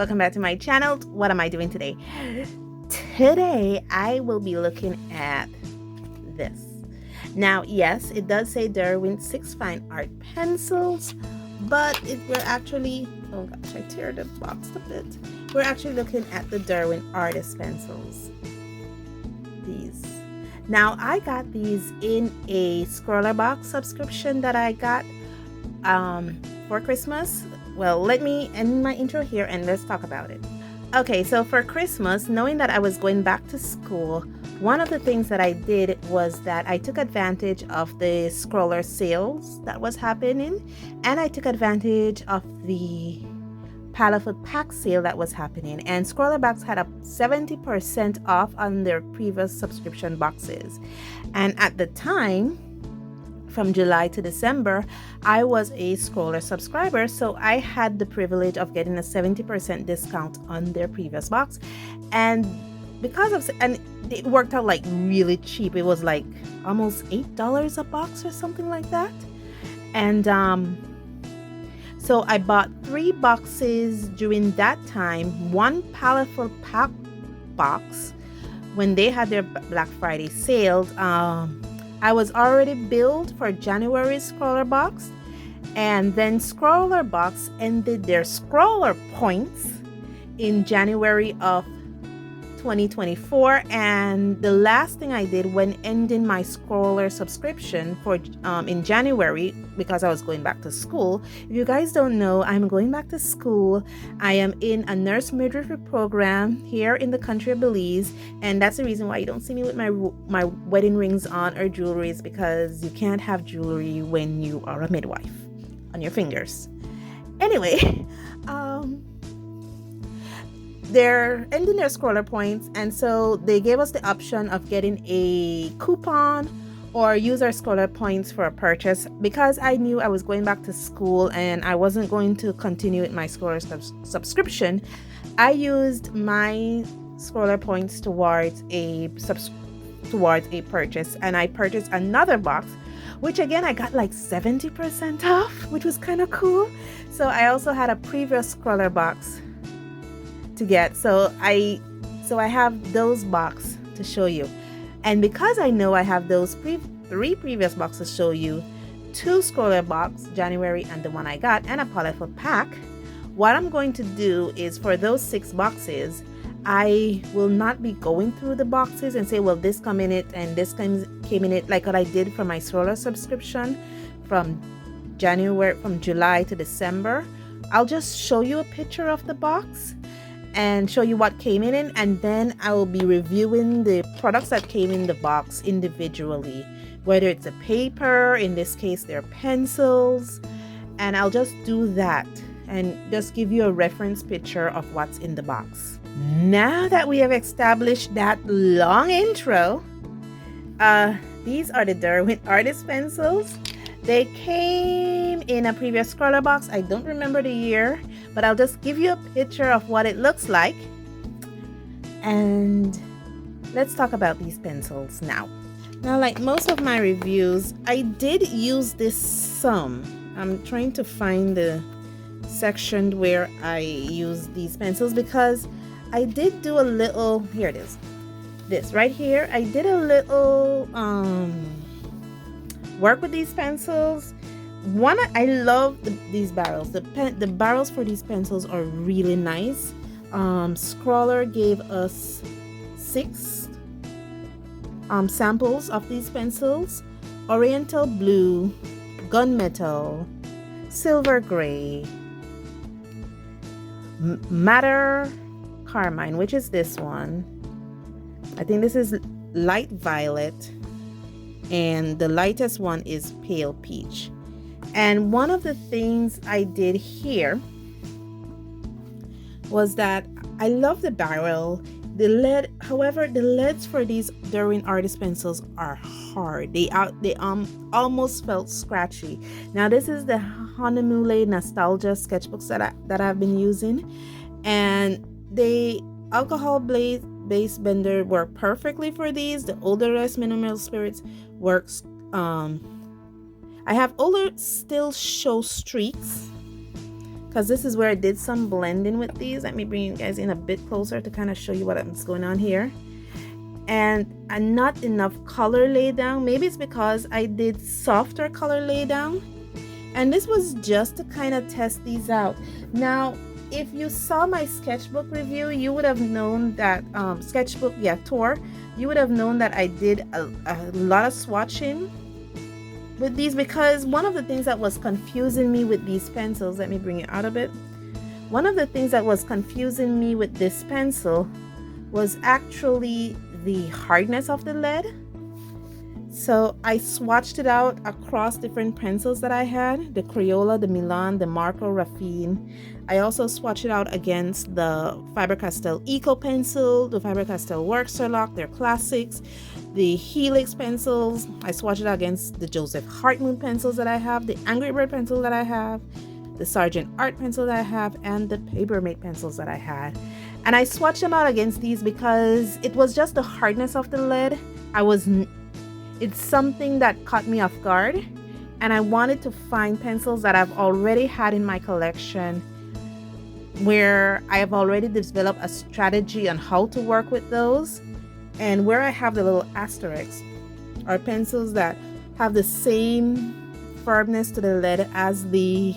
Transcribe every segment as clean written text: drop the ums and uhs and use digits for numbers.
welcome back to my channel. What am I doing today? Today I will be looking at this. Now, yes, it does say Derwent 6 Fine Art Pencils, but we're actually, oh gosh, I teared the box a bit. We're actually looking at the Derwent Artist Pencils. These. Now, I got these in a scroller box subscription that I got for Christmas. Well, let me end my intro here and let's talk about it. Okay, so for Christmas, knowing that I was going back to school, one of the things that I did was that I took advantage of the scroller sales that was happening, and I took advantage of the Palafoot pack sale that was happening, and scroller box had a 70% off on their previous subscription boxes. And at the time, from July to December, I was a scroller subscriber, so I had the privilege of getting a 70% discount on their previous box. And and it worked out like really cheap. It was like almost $8 a box or something like that. And so I bought 3 boxes during that time, one Palafoot pack box when they had their Black Friday sales. I was already billed for January's scroller box, and then scroller box ended their scroller points in January of 2024, and the last thing I did when ending my scroller subscription for in January, because I was going back to school. If you guys don't know, I'm going back to school. I am in a nurse midwifery program here in the country of Belize, and that's the reason why you don't see me with my wedding rings on or jewelry, is because you can't have jewelry when you are a midwife on your fingers. Anyway, they're ending their scroller points, and so they gave us the option of getting a coupon or use our scroller points for a purchase. Because I knew I was going back to school and I wasn't going to continue with my scroller subscription, I used my scroller points towards a purchase, and I purchased another box, which again I got like 70% off, which was kind of cool. So I also had a previous scroller box to get, so I have those boxes to show you. And because I know I have those 3 previous boxes to show you, 2 scroller box January and the one I got, and a Palafoot pack, what I'm going to do is for those 6 boxes, I will not be going through the boxes and say, well, this come in it and this came in it, like what I did for my scroller subscription from July to December. I'll just show you a picture of the box and show you what came in it, and then I will be reviewing the products that came in the box individually, whether it's a paper, in this case they're pencils, and I'll just do that and just give you a reference picture of what's in the box. Now that we have established that long intro, these are the Derwent Artist Pencils. They came in a previous scroller box. I don't remember the year, but I'll just give you a picture of what it looks like. And let's talk about these pencils now. Now, like most of my reviews, I did use this some. I'm trying to find the section where I use these pencils, because I did do a little, here it is, this right here. I did a little work with these pencils. One, I love these barrels. The barrels for these pencils are really nice. Scroller gave us 6 samples of these pencils: Oriental Blue, Gunmetal, Silver Gray, Madder Carmine, which is this one. I think this is Light Violet, and the lightest one is Pale Peach. And one of the things I did here was that I love the barrel. The lead, however, the leads for these Derwent Artist Pencils are hard. They almost felt scratchy. Now this is the Honeymoon Nostalgia sketchbooks that I've been using, and the alcohol base bender work perfectly for these. The older minimal spirits works. I have older still show streaks because this is where I did some blending with these. Let me bring you guys in a bit closer to kind of show you what's going on here. And not enough color laid down. Maybe it's because I did softer color lay down, and this was just to kind of test these out. Now if you saw my sketchbook review, you would have known that tour, you would have known that I did a lot of swatching with these, because one of the things that was confusing me with these pencils, let me bring it out a bit. One of the things that was confusing me with this pencil was actually the hardness of the lead. So I swatched it out across different pencils that I had, the Crayola, the Milan, the Marco Raffine. I also swatched it out against the Faber-Castell Eco pencil, the Faber-Castell Worksterlock, their classics, the Helix pencils. I swatched it out against the Joseph Hartmut pencils that I have, the Angry Bird pencil that I have, the Sargent Art pencil that I have, and the Papermate pencils that I had. And I swatched them out against these because it was just the hardness of the lead. It's something that caught me off guard, and I wanted to find pencils that I've already had in my collection where I have already developed a strategy on how to work with those, and where I have the little asterisks are pencils that have the same firmness to the lead as the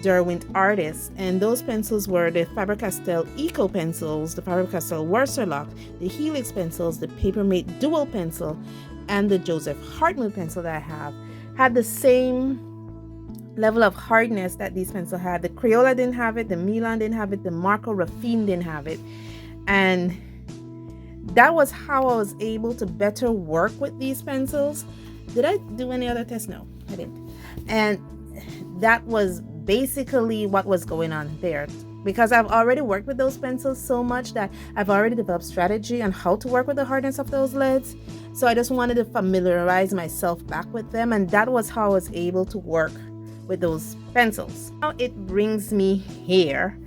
Derwent Artist. And those pencils were the Faber-Castell Eco pencils, the Faber-Castell Worksterlock, the Helix pencils, the Papermate Dual pencil, and the Joseph Hartmut pencil that I have had the same level of hardness that these pencils had. The Crayola didn't have it, the Milan didn't have it, the Marco Raffine didn't have it. And that was how I was able to better work with these pencils. Did I do any other tests? No, I didn't. And that was basically what was going on there, because I've already worked with those pencils so much that I've already developed strategy on how to work with the hardness of those leads. So I just wanted to familiarize myself back with them, and that was how I was able to work with those pencils. Now it brings me here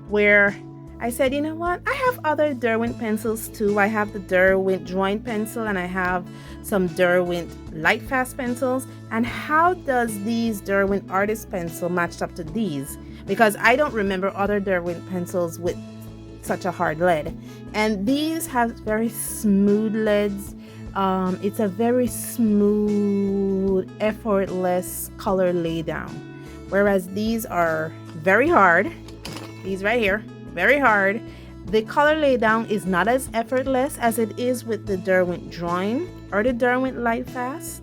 where I said, you know what, I have other Derwent pencils too. I have the Derwent drawing pencil, and I have some Derwent light fast pencils. And how does these Derwent artist pencil match up to these? Because I don't remember other Derwent pencils with such a hard lead. And these have very smooth leads. It's a very smooth, effortless color laydown, whereas these are very hard. These right here, very hard. The color laydown is not as effortless as it is with the Derwent drawing or the Derwent light fast.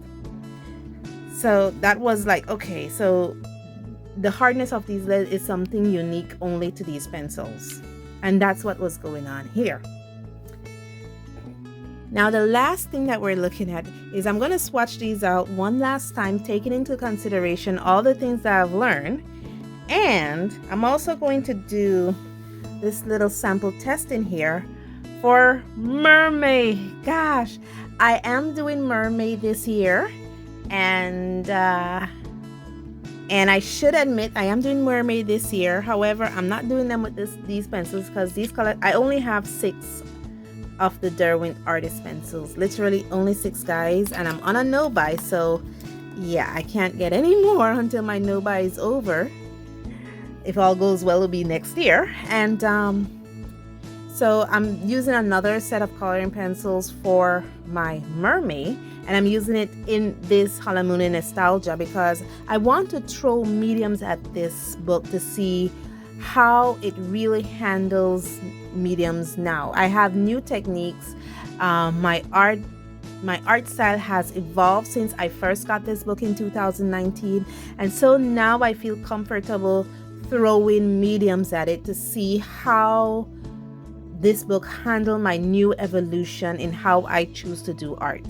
So that was like, okay, so the hardness of these leads is something unique only to these pencils, and that's what was going on here. Now the last thing that we're looking at is I'm going to swatch these out one last time, taking into consideration all the things that I've learned. And I'm also going to do this little sample test in here for Mermaid. Gosh, I am doing Mermaid this year, and I should admit I am doing Mermaid this year. However, I'm not doing them with these pencils because these colors, I only have 6 of the Derwent artist pencils, literally only 6 guys, and I'm on a no-buy, so yeah, I can't get any more until my no-buy is over. If all goes well, it'll be next year. And so I'm using another set of coloring pencils for my Mermaid, and I'm using it in this Halamune Nostalgia because I want to throw mediums at this book to see how it really handles mediums now. I have new techniques. My art style has evolved since I first got this book in 2019, and so now I feel comfortable throwing mediums at it to see how this book handled my new evolution in how I choose to do art.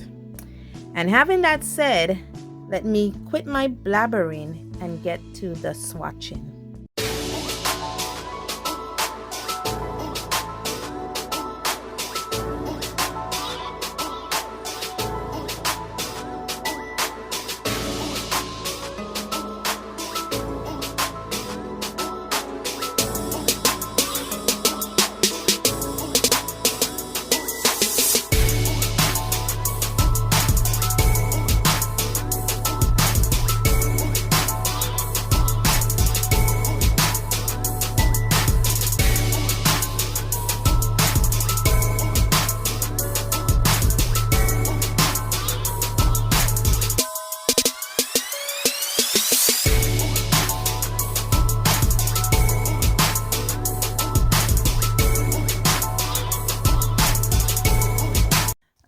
And having that said, let me quit my blabbering and get to the swatching.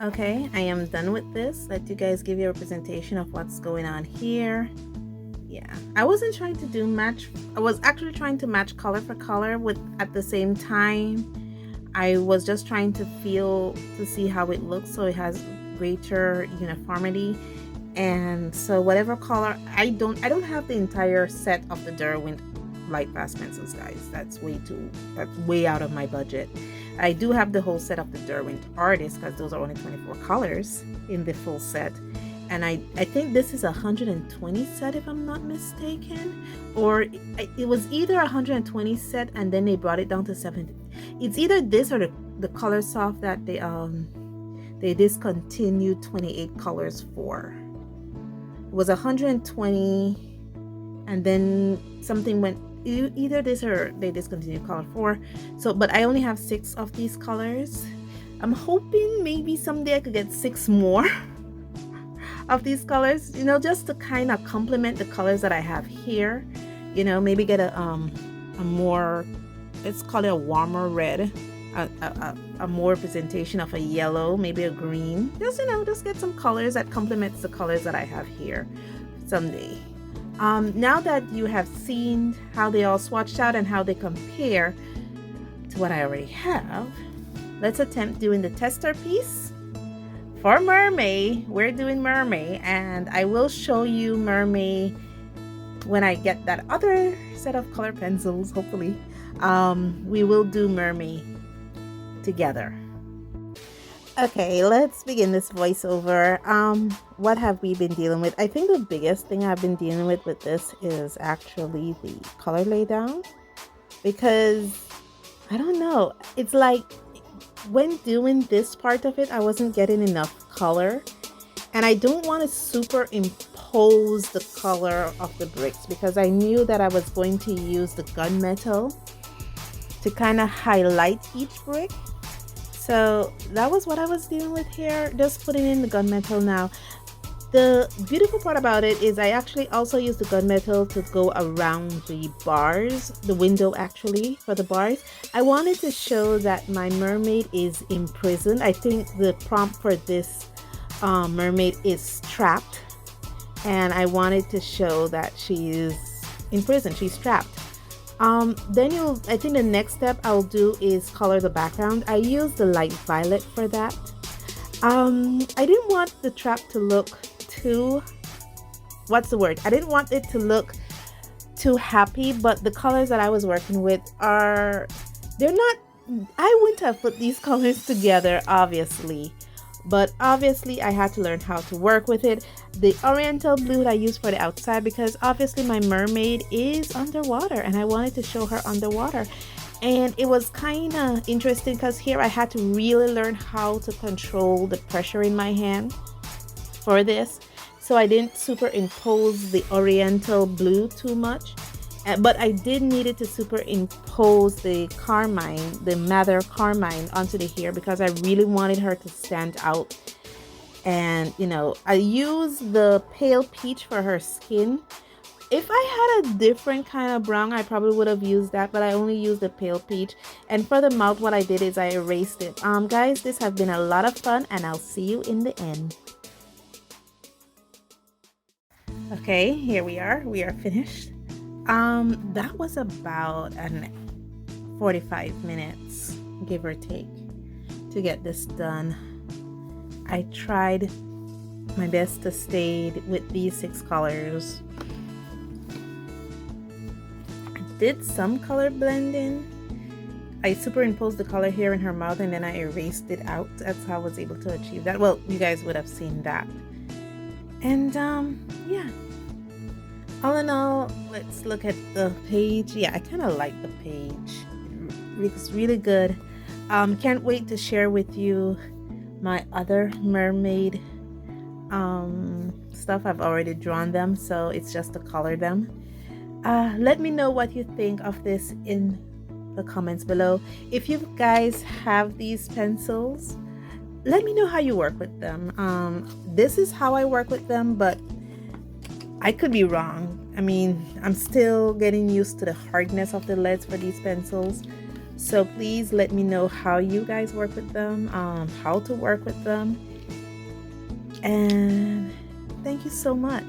Okay, I am done with this. Let you guys give you a representation of what's going on here. Yeah, I wasn't trying to do match. I was actually trying to match color for color with at the same time. I was just trying to see how it looks so it has greater uniformity. And so whatever color, I don't have the entire set of the Derwent light fast pencils, guys. That's way out of my budget. I do have the whole set of the Derwent Artist because those are only 24 colors in the full set. And I think this is a 120 set if I'm not mistaken, or it was either 120 set and then they brought it down to 70. It's either this or the color soft that they discontinued 28 colors for. It was 120 and then something went either this or they discontinued color 4. So but I only have 6 of these colors. I'm hoping maybe someday I could get 6 more of these colors, you know, just to kind of complement the colors that I have here. You know, maybe get a more, let's call it a warmer red, a more representation of a yellow, maybe a green. Just, you know, just get some colors that complements the colors that I have here someday. Now that you have seen how they all swatched out and how they compare to what I already have, let's attempt doing the tester piece. For Mermaid, we're doing Mermaid, and I will show you Mermaid when I get that other set of color pencils, hopefully. We will do Mermaid together. Okay, let's begin this voiceover. What have we been dealing with? I think the biggest thing I've been dealing with this is actually the color laydown, because I don't know, it's like when doing this part of it, I wasn't getting enough color, and I don't want to superimpose the color of the bricks because I knew that I was going to use the gunmetal to kind of highlight each brick. So that was what I was dealing with here, just putting in the gunmetal. Now the beautiful part about it is I actually also use the gunmetal to go around the bars, the window actually for the bars. I wanted to show that my mermaid is imprisoned. I think the prompt for this mermaid is trapped, and I wanted to show that she is imprisoned, she's trapped. I think the next step I'll do is color the background. I use the light violet for that. I didn't want the trap to look too, I didn't want it to look too happy, but the colors that I was working with I wouldn't have put these colors together, obviously, but obviously I had to learn how to work with it. The oriental blue that I use for the outside, because obviously my mermaid is underwater and I wanted to show her underwater. And it was kind of interesting because here I had to really learn how to control the pressure in my hand for this. So I didn't superimpose the oriental blue too much, but I did need it to superimpose the carmine, the Mather carmine onto the hair because I really wanted her to stand out. And you know, I used the pale peach for her skin. If I had a different kind of brown, I probably would have used that, but I only used the pale peach. And for the mouth, what I did is I erased it. Guys, this has been a lot of fun, and I'll see you in the end. Okay, here we are finished. That was about 45 minutes, give or take, to get this done. I tried my best to stay with these 6 colors. I did some color blending. I superimposed the color here in her mouth and then I erased it out. That's how I was able to achieve that. Well, you guys would have seen that. And yeah, all in all, let's look at the page. Yeah, I kind of like the page. It's really good. Can't wait to share with you my other mermaid stuff. I've already drawn them, so it's just to color them. Let me know what you think of this in the comments below. If you guys have these pencils, let me know how you work with them. This is how I work with them, but I could be wrong. I mean, I'm still getting used to the hardness of the leads for these pencils. So please let me know how you guys work with them, how to work with them. And thank you so much.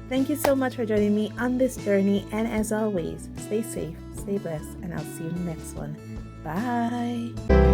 Thank you so much for joining me on this journey. And as always, stay safe, stay blessed, and I'll see you in the next one. Bye.